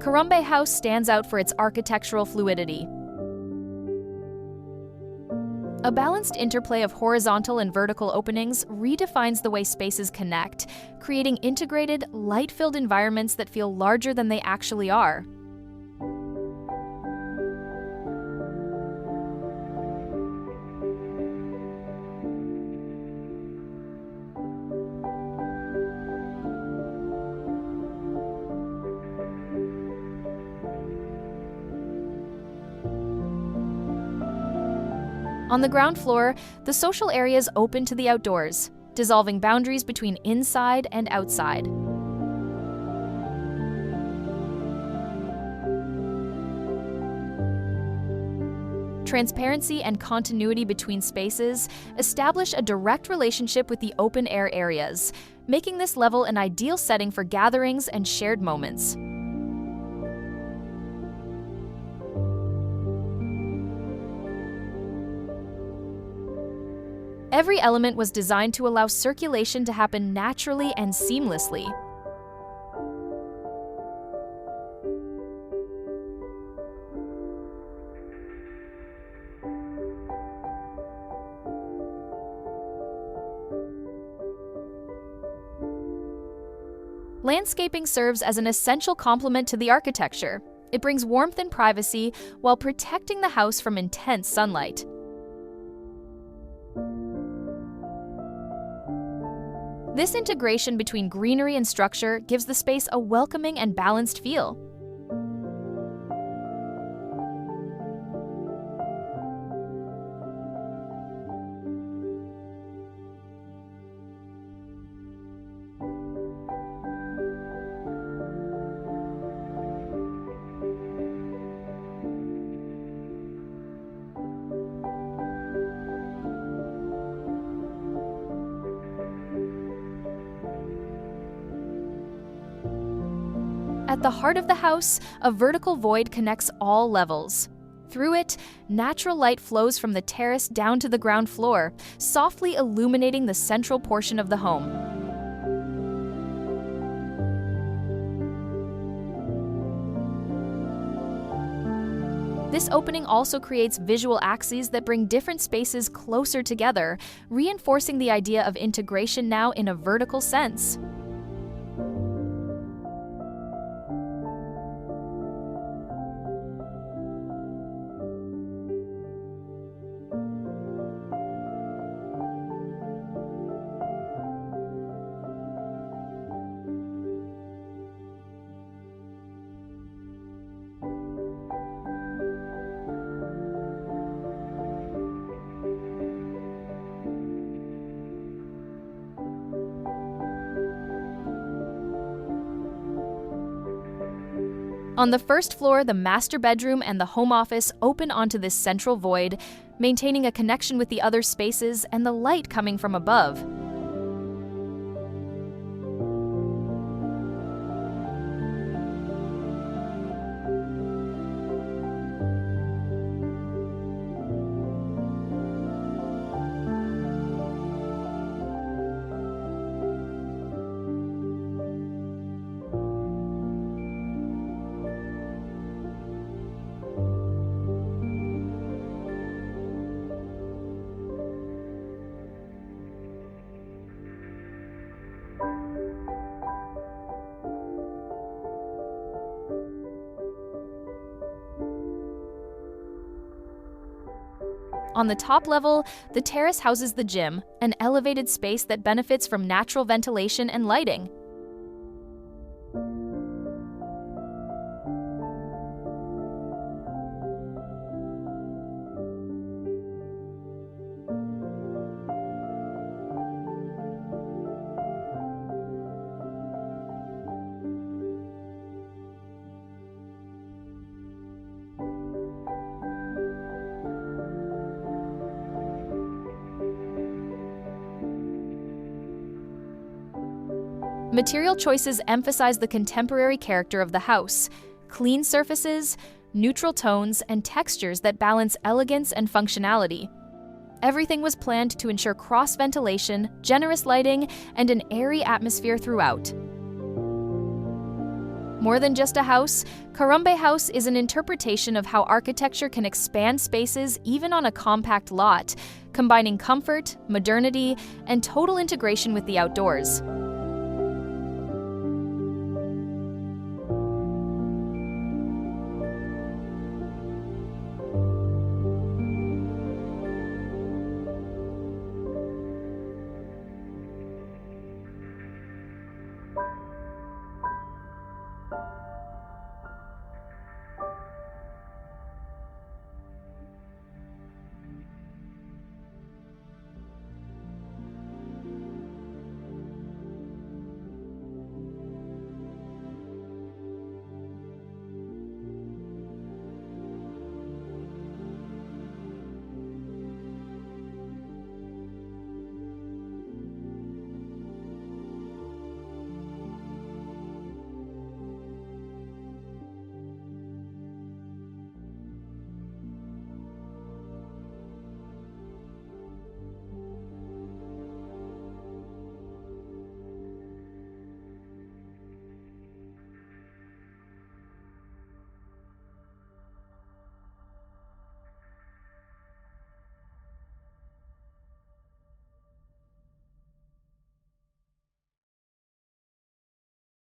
Carumbé House stands out for its architectural fluidity. A balanced interplay of horizontal and vertical openings redefines the way spaces connect, creating integrated, light-filled environments that feel larger than they actually are. On the ground floor, the social area is open to the outdoors, dissolving boundaries between inside and outside. Transparency and continuity between spaces establish a direct relationship with the open-air areas, making this level an ideal setting for gatherings and shared moments. Every element was designed to allow circulation to happen naturally and seamlessly. Landscaping serves as an essential complement to the architecture. It brings warmth and privacy while protecting the house from intense sunlight. This integration between greenery and structure gives the space a welcoming and balanced feel. At the heart of the house, a vertical void connects all levels. Through it, natural light flows from the terrace down to the ground floor, softly illuminating the central portion of the home. This opening also creates visual axes that bring different spaces closer together, reinforcing the idea of integration now in a vertical sense. On the first floor, the master bedroom and the home office open onto this central void, maintaining a connection with the other spaces and the light coming from above. On the top level, the terrace houses the gym, an elevated space that benefits from natural ventilation and lighting. Material choices emphasize the contemporary character of the house: clean surfaces, neutral tones, and textures that balance elegance and functionality. Everything was planned to ensure cross-ventilation, generous lighting, and an airy atmosphere throughout. More than just a house, Carumbé House is an interpretation of how architecture can expand spaces even on a compact lot, combining comfort, modernity, and total integration with the outdoors.